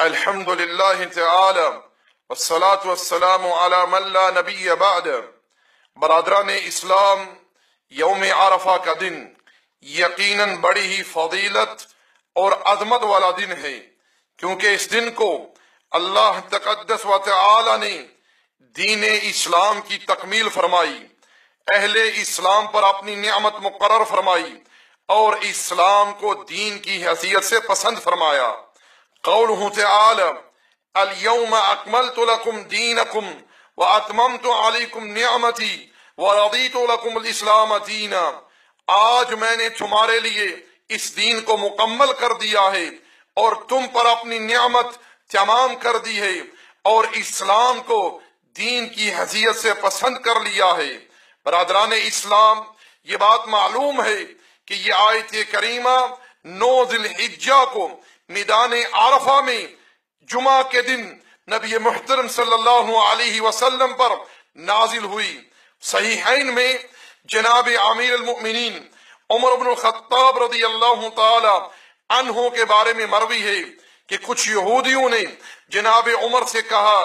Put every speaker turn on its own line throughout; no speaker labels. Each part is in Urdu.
الحمد للہ تعالی والصلاة والسلام علی من لا نبی بعد۔ برادران اسلام، یوم عرفہ کا دن یقیناً بڑی ہی فضیلت اور عظمت والا دن ہے، کیونکہ اس دن کو اللہ تقدس و تعالی نے دین اسلام کی تکمیل فرمائی، اہل اسلام پر اپنی نعمت مقرر فرمائی اور اسلام کو دین کی حیثیت سے پسند فرمایا۔ قولہ تعالی اليوم اکملت لکم دینکم واتممت علیکم نعمتی ورضیت لکم الاسلام دینا۔ آج میں نے تمہارے لیے اس دین کو مکمل کر دیا ہے اور تم پر اپنی نعمت تمام کر دی ہے اور اسلام کو دین کی حیثیت سے پسند کر لیا ہے۔ برادران اسلام، یہ بات معلوم ہے کہ یہ آیت کریمہ 9 ذی الحجہ کو میدان عرفہ میں جمعہ کے دن نبی محترم صلی اللہ علیہ وسلم پر نازل ہوئی۔ صحیحین میں جناب امیر المؤمنین عمر بن الخطاب رضی اللہ تعالی عنہ کے بارے میں مروی ہے کہ کچھ یہودیوں نے جناب عمر سے کہا،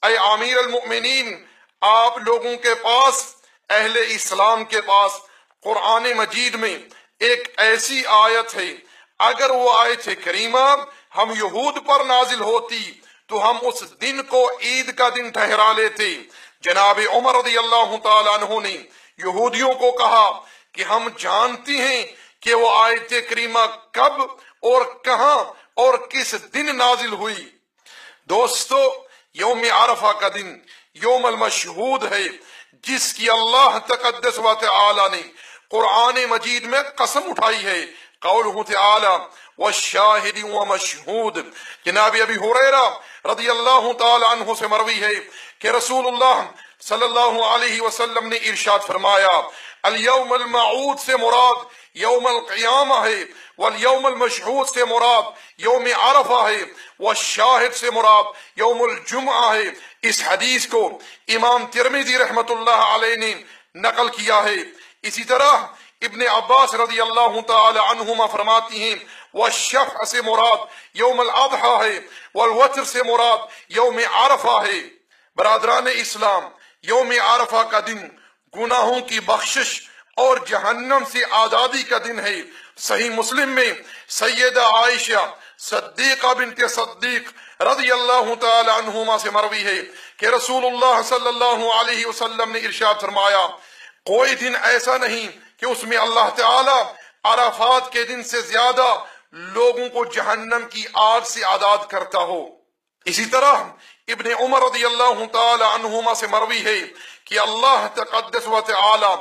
اے امیر المؤمنین، آپ لوگوں کے پاس، اہل اسلام کے پاس قرآن مجید میں ایک ایسی آیت ہے، اگر وہ آیت کریمہ ہم یہود پر نازل ہوتی تو ہم اس دن کو عید کا دن ٹھہرا لیتے۔ جناب عمر رضی اللہ تعالیٰ عنہ نے یہودیوں کو کہا کہ ہم جانتی ہیں کہ وہ آیت کریمہ کب اور کہاں اور کس دن نازل ہوئی۔ دوستو، یوم عرفہ کا دن یوم المشہود ہے، جس کی اللہ تقدس و تعالی نے قرآن مجید میں قسم اٹھائی ہے۔ قولہ تعالی والشاہد ومشہود۔ جناب ابی ہریرہ رضی اللہ تعالی عنہ سے مروی ہے کہ رسول اللہ صلی اللہ علیہ وسلم نے ارشاد فرمایا، الیوم الموعود سے مراد یوم القیامہ ہے، والیوم المشہود سے مراد یوم عرفہ ہے، والشاہد سے مراد یوم الجمعہ ہے۔ اس حدیث کو امام ترمذی رحمت اللہ علیہ نے نقل کیا ہے۔ اسی طرح ابن عباس رضی اللہ تعالی عنہما فرماتی ہیں، والشفع سے مراد یوم الاضحیٰ ہے، والوتر سے مراد یوم عرفہ ہے۔ برادران اسلام، یوم عرفہ کا دن گناہوں کی بخشش اور جہنم سے آزادی کا دن ہے۔ صحیح مسلم میں سیدہ عائشہ صدیقہ بنت صدیق رضی اللہ تعالی عنہما سے مروی ہے کہ رسول اللہ صلی اللہ علیہ وسلم نے ارشاد فرمایا، کوئی دن ایسا نہیں کہ اس میں اللہ تعالی عرفات کے دن سے زیادہ لوگوں کو جہنم کی آگ سے آزاد کرتا ہو۔ اسی طرح ابن عمر رضی اللہ تعالی عنہما سے مروی ہے کہ اللہ تقدس و تعالی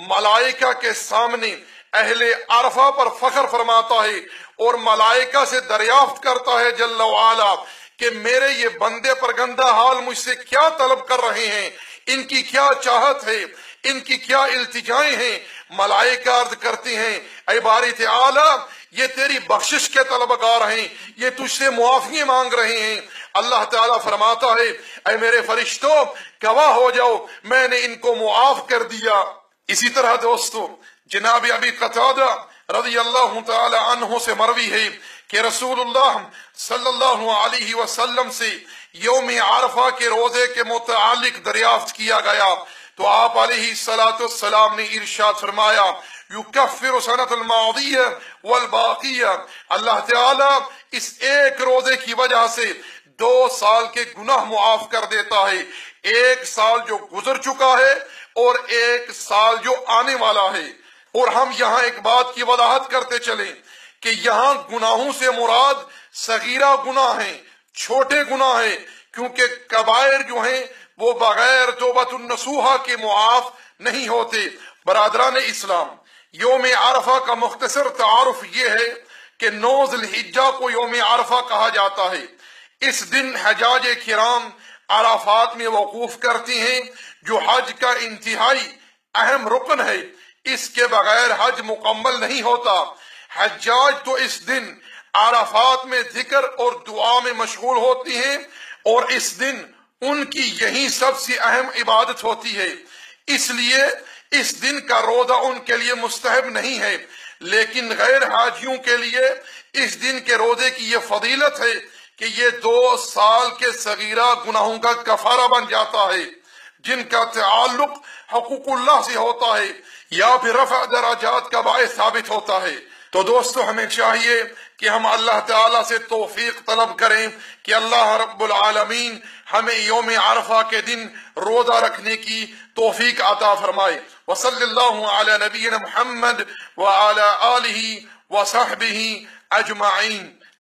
ملائکہ کے سامنے اہل عرفہ پر فخر فرماتا ہے اور ملائکہ سے دریافت کرتا ہے جل وعلا کہ میرے یہ بندے پر گندہ حال مجھ سے کیا طلب کر رہے ہیں، ان کی کیا چاہت ہے، ان کی کیا التجائیں ہیں۔ ملائکہ عرض کرتے ہیں، اے باری تعالی، یہ تیری بخشش کے طلبگار ہیں، یہ تجھ سے معافی مانگ رہے ہیں۔ اللہ تعالیٰ فرماتا ہے، اے میرے فرشتوں، گواہ ہو جاؤ، میں نے ان کو معاف کر دیا۔ اسی طرح دوستو، جناب ابی قتادہ رضی اللہ تعالی عنہ سے مروی ہے کہ رسول اللہ صلی اللہ علیہ وسلم سے یوم عرفہ کے روزے کے متعلق دریافت کیا گیا تو آپ علیہ السلام نے ارشاد فرمایا، یکفر سنۃ الماضیہ والباقیہ۔ اللہ تعالیٰ اس ایک روزے کی وجہ سے 2 سال کے گناہ معاف کر دیتا ہے، 1 سال جو گزر چکا ہے اور 1 سال جو آنے والا ہے۔ اور ہم یہاں ایک بات کی وضاحت کرتے چلیں کہ یہاں گناہوں سے مراد صغیرہ گناہ ہیں، چھوٹے گناہ ہیں، کیونکہ کبائر جو ہیں وہ بغیر توبۃ النصوحہ کے معاف نہیں ہوتے۔ برادران اسلام، یوم عرفہ کا مختصر تعارف یہ ہے کہ 9 ذی الحجہ کو یوم عرفہ کہا جاتا ہے۔ اس دن حجاج کرام عرفات میں وقوف کرتے ہیں، جو حج کا انتہائی اہم رکن ہے، اس کے بغیر حج مکمل نہیں ہوتا۔ حجاج تو اس دن عرفات میں ذکر اور دعا میں مشغول ہوتی ہیں اور اس دن ان کی یہی سب سے اہم عبادت ہوتی ہے، اس لیے اس دن کا روزہ ان کے لیے مستحب نہیں ہے، لیکن غیر حاجیوں کے لیے اس دن کے روزے کی یہ فضیلت ہے کہ یہ 2 سال کے صغیرہ گناہوں کا کفارہ بن جاتا ہے جن کا تعلق حقوق اللہ سے ہوتا ہے یا پھر رفع درجات کا باعث ثابت ہوتا ہے۔ تو دوستو ہمیں چاہیے کہ ہم اللہ تعالیٰ سے توفیق طلب کریں کہ اللہ رب العالمین ہمیں یوم عرفہ کے دن روزہ رکھنے کی توفیق عطا فرمائے۔ وصلی اللہ علی نبینا محمد وعلی آلہ وصحبہ اجمعین۔